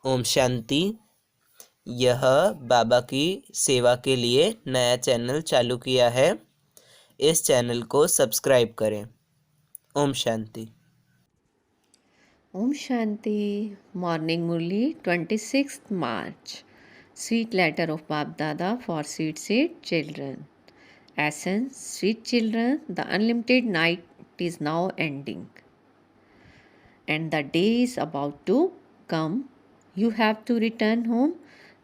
ओम शांति। यह बाबा की सेवा के लिए नया चैनल चालू किया है। इस चैनल को सब्सक्राइब करें। Om Shanti. Om Shanti. Morning Murli, 26th March. Sweet letter of Bab Dada for Seed children. Essence, sweet children, the unlimited night is now ending. And the day is about to come. You have to return home.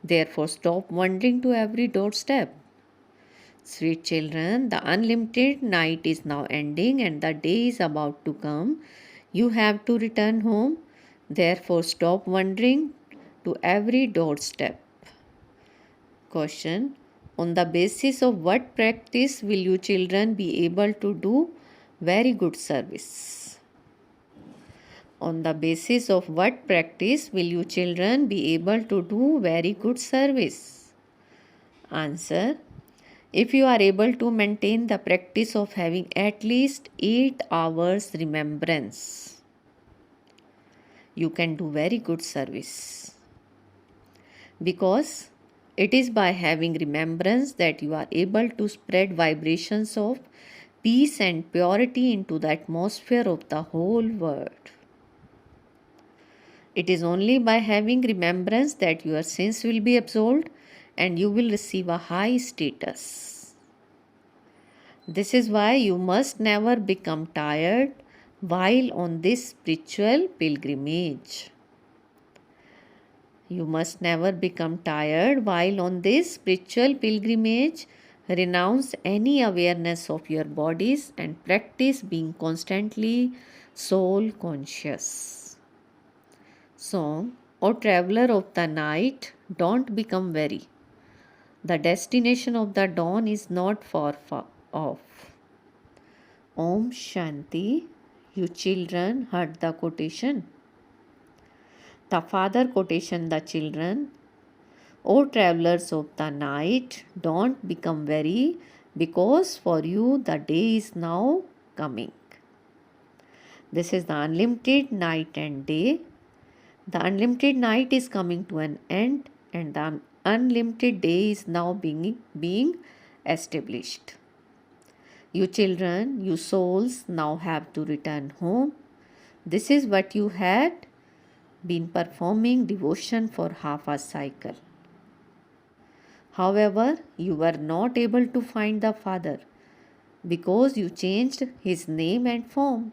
Therefore, stop wandering to every doorstep. Sweet children, the unlimited night is now ending and the day is about to come. You have to return home. Therefore, stop wandering to every doorstep. Question: on the basis of what practice will you children be able to do very good service? On the basis of what practice will you children be able to do very good service? Answer: if you are able to maintain the practice of having at least 8 hours remembrance, you can do very good service. Because it is by having remembrance that you are able to spread vibrations of peace and purity into the atmosphere of the whole world. It is only by having remembrance that your sins will be absolved and you will receive a high status. This is why you must never become tired while on this spiritual pilgrimage. You must never become tired while on this spiritual pilgrimage. Renounce any awareness of your bodies and practice being constantly soul conscious. Song: O traveler of the night, don't become weary. The destination of the dawn is not far off. Om Shanti. You children heard the quotation. The father quotation the children: O travelers of the night, don't become weary, because for you the day is now coming. This is the unlimited night and day. The unlimited night is coming to an end and the unlimited day is now being established. You children, you souls now have to return home. This is what you had been performing devotion for half a cycle. However, you were not able to find the Father because you changed his name and form.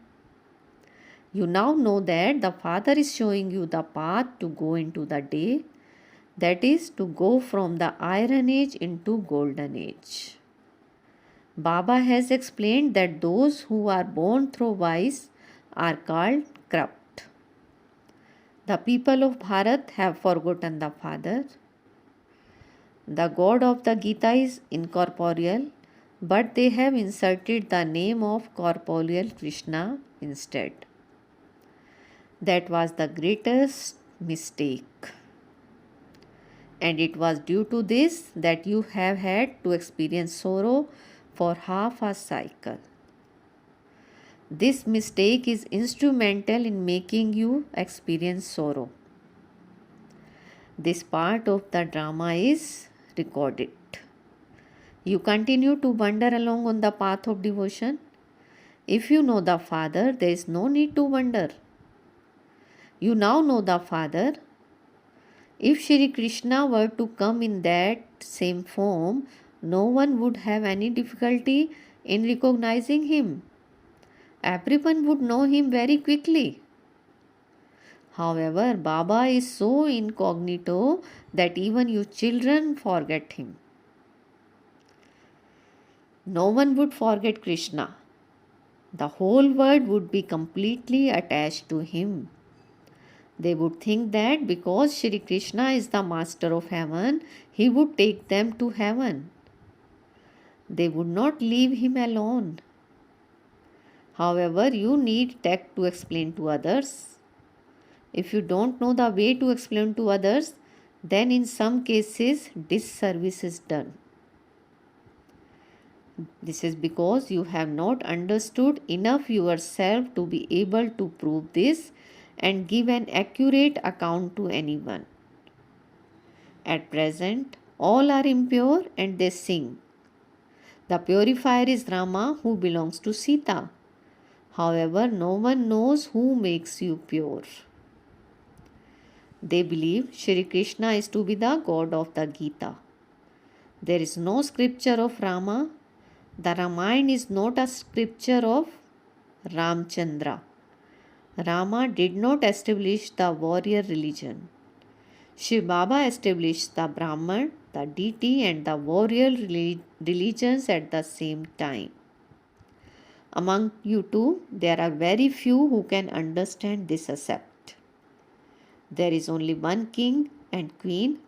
You now know that the Father is showing you the path to go into the day, that is, to go from the iron age into golden age. Baba has explained that those who are born through vice are called corrupt. The people of Bharat have forgotten the Father. The God of the Gita is incorporeal, but they have inserted the name of corporeal Krishna instead. That was the greatest mistake. And it was due to this that you have had to experience sorrow for half a cycle. This mistake is instrumental in making you experience sorrow. This part of the drama is recorded. You continue to wander along on the path of devotion. If you know the Father, there is no need to wonder. You now know the Father. If Shri Krishna were to come in that same form, no one would have any difficulty in recognizing him. Everyone would know him very quickly. However, Baba is so incognito that even you children forget him. No one would forget Krishna. The whole world would be completely attached to him. They would think that because Shri Krishna is the master of heaven, he would take them to heaven. They would not leave him alone. However, you need tact to explain to others. If you don't know the way to explain to others, then in some cases disservice is done. This is because you have not understood enough yourself to be able to prove this and give an accurate account to anyone. At present, all are impure and they sing. The purifier is Rama who belongs to Sita. However, no one knows who makes you pure. They believe Shri Krishna is to be the god of the Gita. There is no scripture of Rama. The Ramayana is not a scripture of Ramchandra. Rama did not establish the warrior religion. Shiv Baba established the Brahman, the deity, and the warrior religions at the same time. Among you two, there are very few who can understand this concept. There is only one king and queen,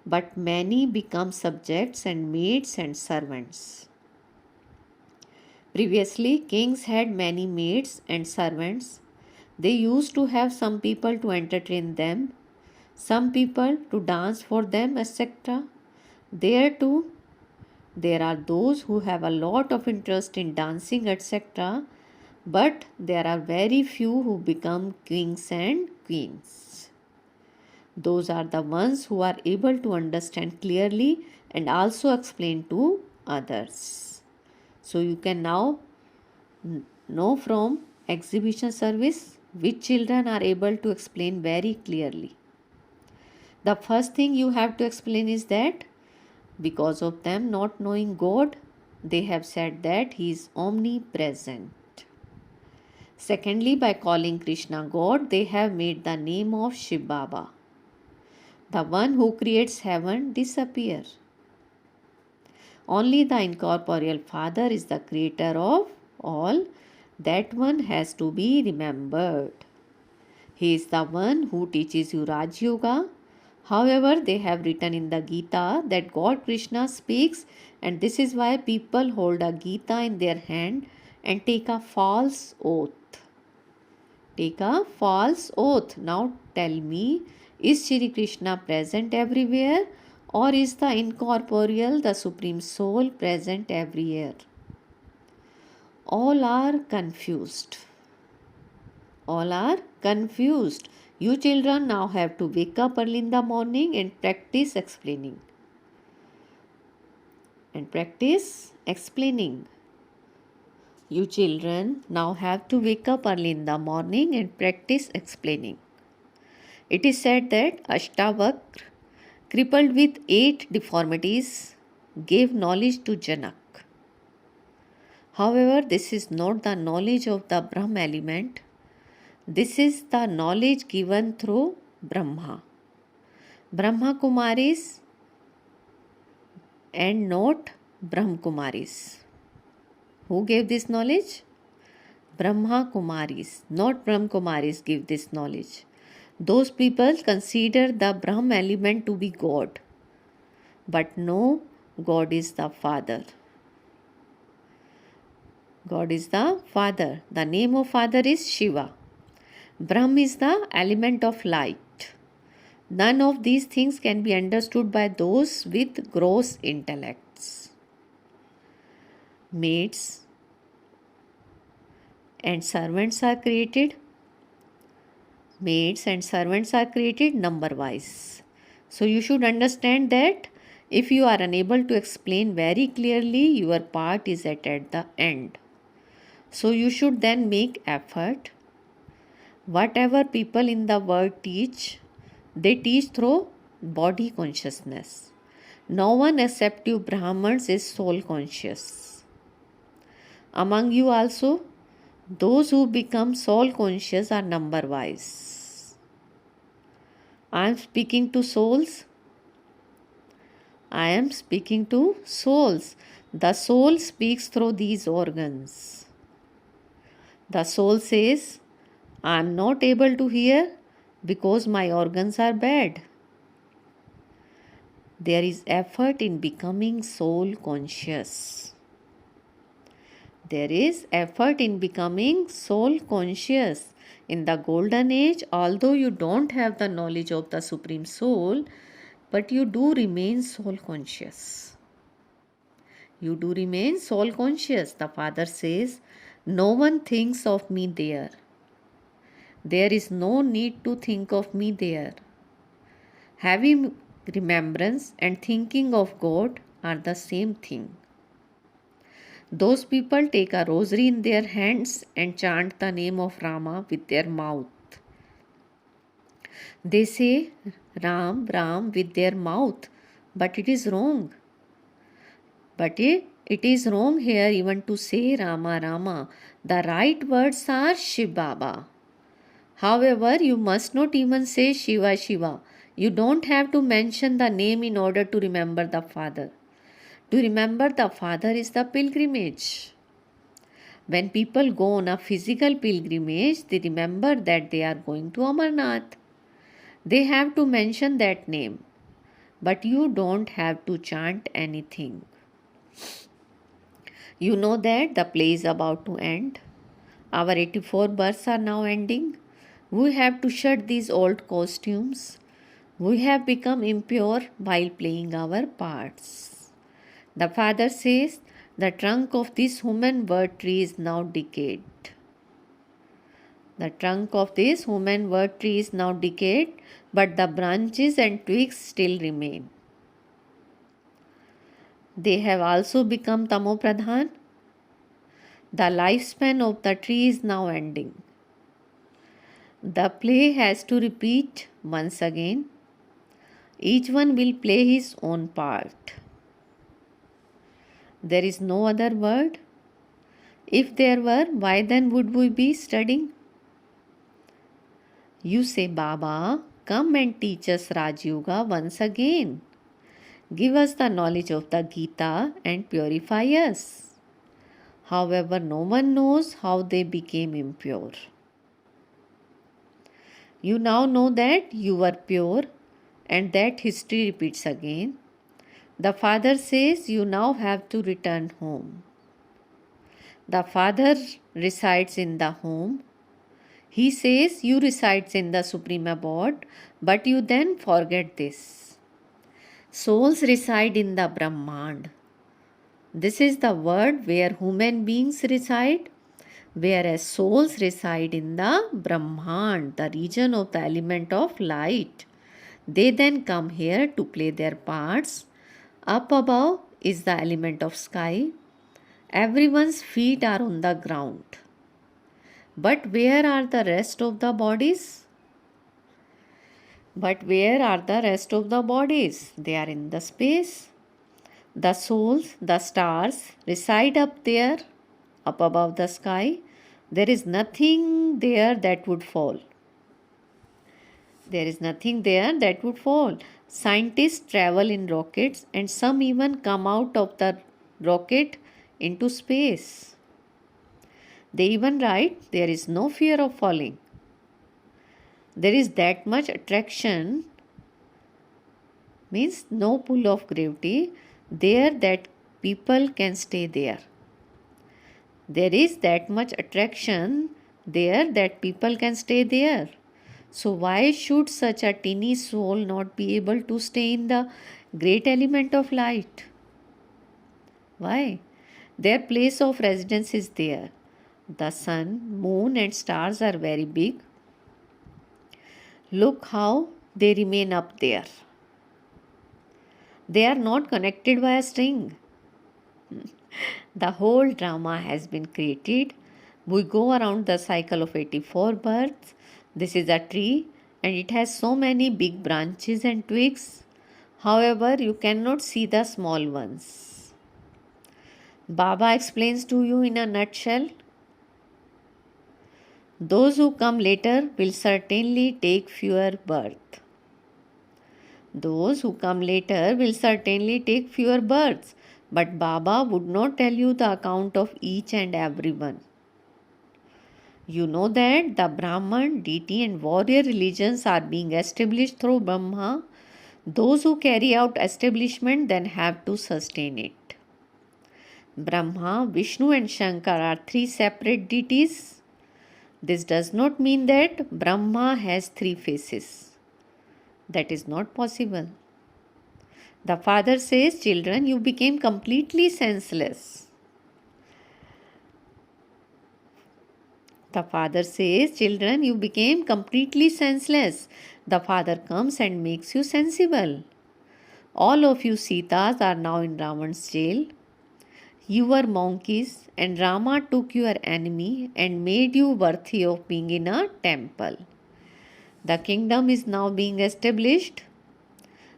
but many become subjects and maids and servants. Previously, kings had many maids and servants. They used to have some people to entertain them, some people to dance for them, etc. There too, there are those who have a lot of interest in dancing, etc. But there are very few who become kings and queens. Those are the ones who are able to understand clearly and also explain to others. So you can now know from exhibition service which children are able to explain very clearly. The first thing you have to explain is that because of them not knowing God, they have said that He is omnipresent. Secondly, by calling Krishna God, they have made the name of Shiv Baba. The one who creates heaven disappear. Only the incorporeal Father is the creator of all. That one has to be remembered. He is the one who teaches you Raj Yoga. However, they have written in the Gita that God Krishna speaks, and this is why people hold a Gita in their hand and take a false oath. Take a false oath. Now tell me, is Shri Krishna present everywhere, or is the incorporeal, the Supreme Soul, present everywhere? All are confused. All are confused. You children now have to wake up early in the morning and practice explaining. You children now have to wake up early in the morning and practice explaining. It is said that Ashtavakra, crippled with 8 deformities, gave knowledge to Janak. However, this is not the knowledge of the Brahm element. This is the knowledge given through Brahma. Brahma Kumaris and not Brahm Kumaris. Who gave this knowledge? Brahma Kumaris, not Brahm Kumaris give this knowledge. Those people consider the Brahm element to be God. But no, God is the Father. God is the Father. The name of Father is Shiva. Brahm is the element of light. None of these things can be understood by those with gross intellects. Maids and servants are created. Maids and servants are created number-wise. So you should understand that if you are unable to explain very clearly, your part is at the end. So you should then make effort. Whatever people in the world teach, they teach through body consciousness. No one except you Brahmins is soul conscious. Among you also, those who become soul conscious are number wise. I am speaking to souls. I am speaking to souls. The soul speaks through these organs. The soul says, I am not able to hear because my organs are bad. There is effort in becoming soul conscious. There is effort in becoming soul conscious. In the golden age, although you don't have the knowledge of the Supreme Soul, but you do remain soul conscious. You do remain soul conscious. The Father says, no one thinks of me there. There is no need to think of me there. remembrance, and thinking of God are the same thing. Those people take a rosary in their hands and chant the name of Rama with their mouth. They say Ram, Ram with their mouth, but it is wrong. It is wrong here even to say Rama, Rama. The right words are Shiv Baba. However, you must not even say Shiva, Shiva. You don't have to mention the name in order to remember the Father. To remember the Father is the pilgrimage. When people go on a physical pilgrimage, they remember that they are going to Amarnath. They have to mention that name, but you don't have to chant anything. You know that the play is about to end. Our 84 births are now ending. We have to shed these old costumes. We have become impure while playing our parts. The Father says, the trunk of this human word tree is now decayed. The trunk of this human word tree is now decayed, but the branches and twigs still remain. They have also become tamopradhan. The lifespan of the tree is now ending. The play has to repeat once again. Each one will play his own part. There is no other word. If there were, why then would we be studying? You say, Baba, come and teach us Raj Yoga once again. Give us the knowledge of the Gita and purify us. However, no one knows how they became impure. You now know that you were pure and that history repeats again. The Father says you now have to return home. The Father resides in the home. He says you resides in the Supreme Abode, but you then forget this. Souls reside in the Brahmand. This is the world where human beings reside, whereas souls reside in the Brahmand, the region of the element of light. They then come here to play their parts. Up above is the element of sky. Everyone's feet are on the ground. But where are the rest of the bodies? They are in the space. The souls, the stars, reside up there, up above the sky. There is nothing there that would fall. Scientists travel in rockets and some even come out of the rocket into space. They even write, there is no fear of falling. There is that much attraction, means no pull of gravity, there that people can stay there. There is that much attraction there that people can stay there. So why should such a teeny soul not be able to stay in the great element of light? Why? Their place of residence is there. The sun, moon and stars are very big. Look how they remain up there. They are not connected by a string. The whole drama has been created. We go around the cycle of 84 births. This is a tree and it has so many big branches and twigs. However, you cannot see the small ones. Baba explains to you in a nutshell. Those who come later will certainly take fewer births. But Baba would not tell you the account of each and every one. You know that the Brahman, deity and warrior religions are being established through Brahma. Those who carry out establishment then have to sustain it. Brahma, Vishnu and Shankar are three separate deities. This does not mean that Brahma has three faces. That is not possible. The Father says, children, you became completely senseless. The Father comes and makes you sensible. All of you Sitas are now in Ravan's jail. You were monkeys, and Rama took your enemy and made you worthy of being in a temple. The kingdom is now being established.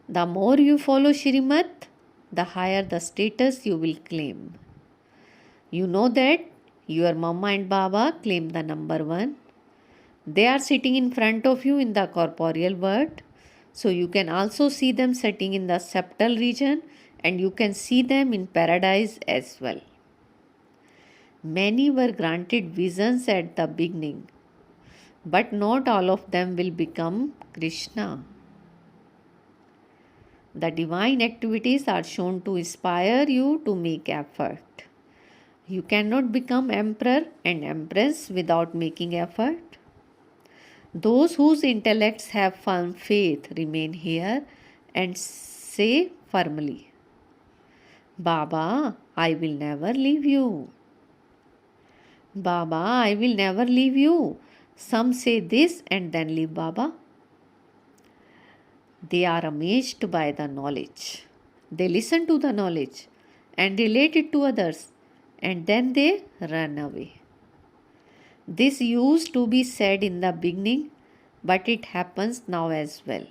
The more you follow Shrimat, the higher the status you will claim. You know that your Mama and Baba claim the number one. They are sitting in front of you in the corporeal world. So you can also see them sitting in the septal region, and you can see them in paradise as well. Many were granted visions at the beginning, but not all of them will become Krishna. The divine activities are shown to inspire you to make effort. You cannot become emperor and empress without making effort. Those whose intellects have firm faith remain here and say firmly, Baba, I will never leave you. Baba, I will never leave you. Some say this and then leave Baba. They are amazed by the knowledge. They listen to the knowledge and relate it to others, and then they run away. This used to be said in the beginning, but it happens now as well.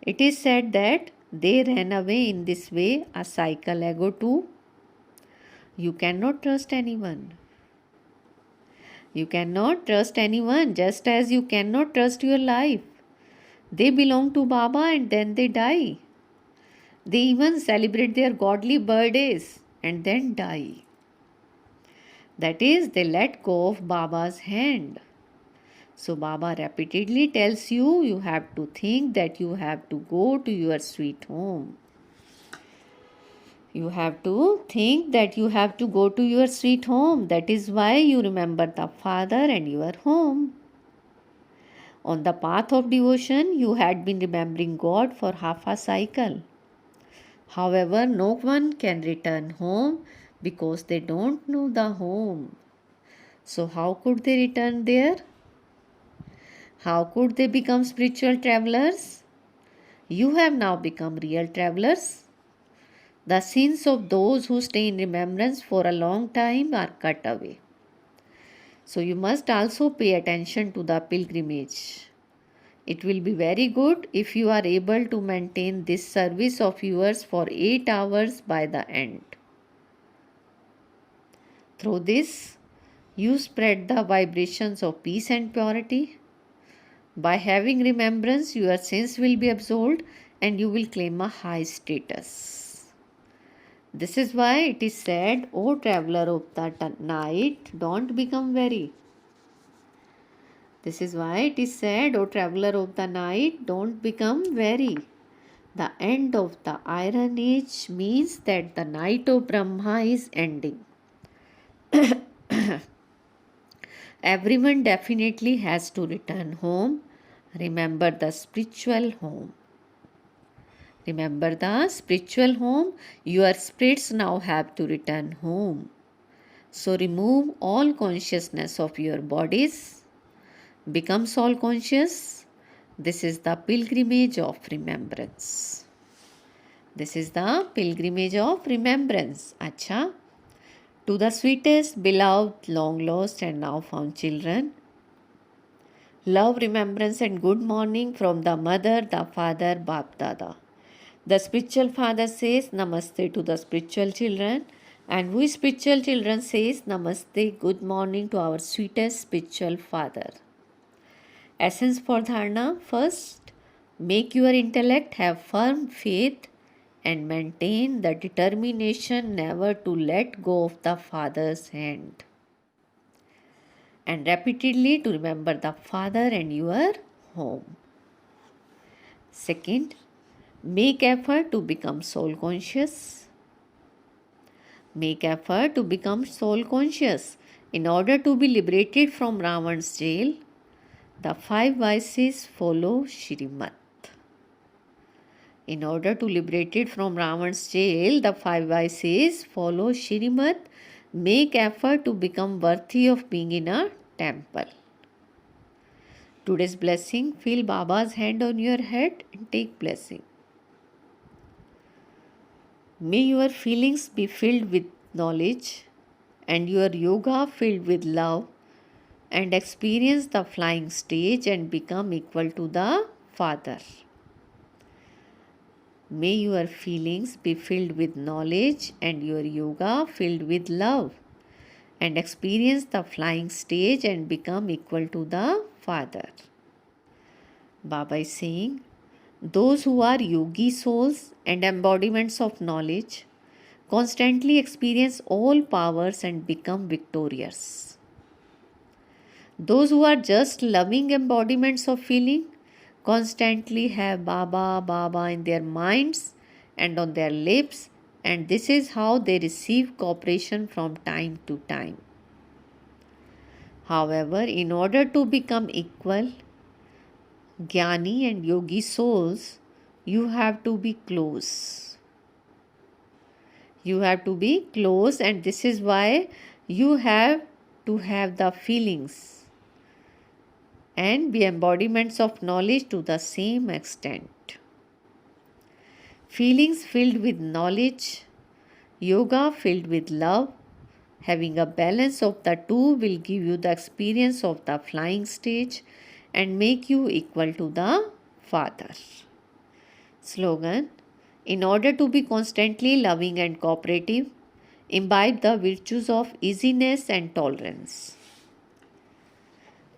It is said that they ran away in this way a cycle ago too. You cannot trust anyone. You cannot trust anyone, just as you cannot trust your life. They belong to Baba and then they die. They even celebrate their godly birthdays and then die. That is, they let go of Baba's hand. So Baba repeatedly tells you, you have to think that you have to go to your sweet home. You have to think that you have to go to your sweet home. That is why you remember the Father and your home. On the path of devotion, you had been remembering God for half a cycle. However, no one can return home because they don't know the home. So how could they return there? How could they become spiritual travelers? You have now become real travelers. The sins of those who stay in remembrance for a long time are cut away. So you must also pay attention to the pilgrimage. It will be very good if you are able to maintain this service of yours for 8 hours by the end. Through this, you spread the vibrations of peace and purity. By having remembrance, your sins will be absolved and you will claim a high status. This is why it is said, O traveler of the night, don't become weary. This is why it is said, O traveler of the night, don't become weary. The end of the Iron Age means that the night of Brahma is ending. Everyone definitely has to return home. Remember the spiritual home. Remember the spiritual home. Your spirits now have to return home. So remove all consciousness of your bodies. Become soul conscious. This is the pilgrimage of remembrance. This is the pilgrimage of remembrance. Acha. To the sweetest, beloved, long lost and now found children. Love, remembrance and good morning from the mother, the father, Bap Dada. The spiritual father says Namaste to the spiritual children, and we spiritual children says Namaste, good morning to our sweetest spiritual father. Essence for dharana. First, make your intellect have firm faith and maintain the determination never to let go of the Father's hand. And repeatedly to remember the Father and your home. Second, make effort to become soul conscious. Make effort to become soul conscious. In order to be liberated from Ravan's jail, the 5 vices follow Shrimat. In order to liberate it from Ravan's jail, the 5 vices follow Shrimat. Make effort to become worthy of being in a temple. Today's blessing, feel Baba's hand on your head and take blessing. May your feelings be filled with knowledge and your yoga filled with love, and experience the flying stage and become equal to the Father. May your feelings be filled with knowledge and your yoga filled with love, and experience the flying stage and become equal to the Father. Baba is saying, those who are yogi souls and embodiments of knowledge constantly experience all powers and become victorious. Those who are just loving embodiments of feeling constantly have Baba, Baba in their minds and on their lips, and this is how they receive cooperation from time to time. However, in order to become equal, Jnani and Yogi souls, you have to be close. You have to be close, and this is why you have to have the feelings and be embodiments of knowledge to the same extent. Feelings filled with knowledge, yoga filled with love, having a balance of the two will give you the experience of the flying stage and make you equal to the Father. Slogan: in order to be constantly loving and cooperative, imbibe the virtues of easiness and tolerance.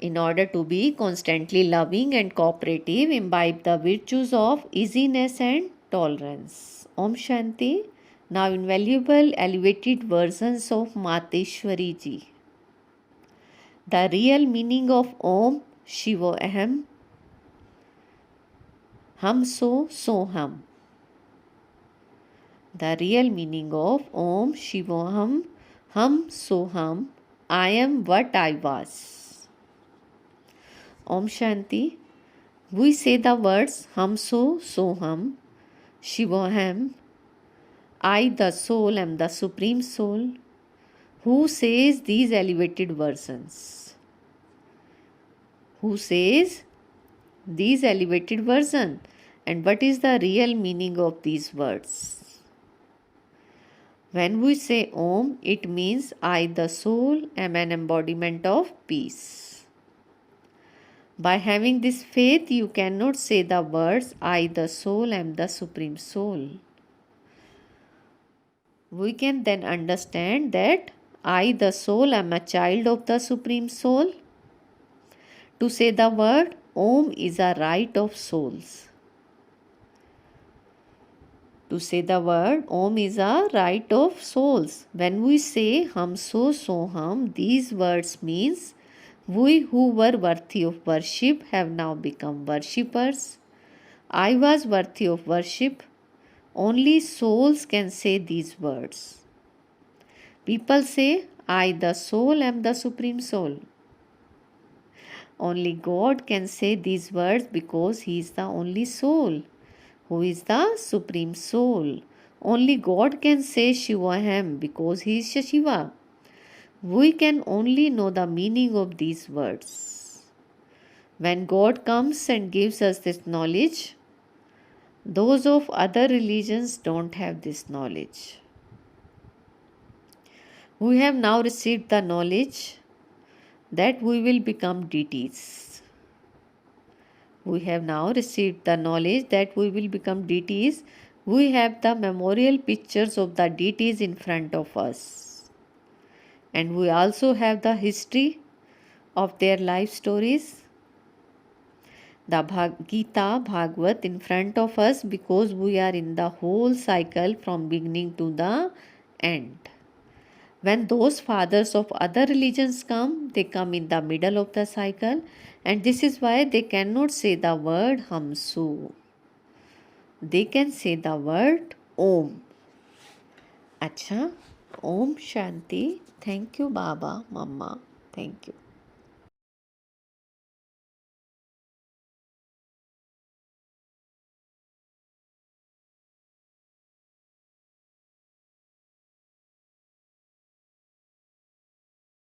In order to be constantly loving and cooperative, imbibe the virtues of easiness and tolerance. Om Shanti. Now invaluable elevated versions of Mateshwari Ji. The real meaning of Om Shivo Aham. Hum so hum. The real meaning of Om Shivoham, Hum Soham, I am what I was. Om Shanti. We say the words Hum Soham, Shivoham, I the soul am the supreme soul. Who says these elevated versions? Who says these elevated versions? And what is the real meaning of these words? When we say Om, it means I, the soul, am an embodiment of peace. By having this faith, you cannot say the words I, the soul, am the supreme soul. We can then understand that I, the soul, am a child of the supreme soul. To say the word Om is a right of souls. To say the word Om is a right of souls. When we say Hum so hum, these words means we who were worthy of worship have now become worshippers. I was worthy of worship. Only souls can say these words. People say, I, the soul, am the supreme soul. Only God can say these words because He is the only soul, who is the supreme soul. Only God can say Shivoham because He is Shiva. We can only know the meaning of these words. When God comes and gives us this knowledge, those of other religions don't have this knowledge. We have now received the knowledge that we will become deities. We have now received the knowledge that we will become deities. We have the memorial pictures of the deities in front of us. And we also have the history of their life stories. The Gita, Bhagavad in front of us because we are in the whole cycle from beginning to the end. When those fathers of other religions come, they come in the middle of the cycle, and this is why they cannot say the word Hamsu. They can say the word Om. Acha, Om Shanti. Thank you, Baba, Mama. Thank you.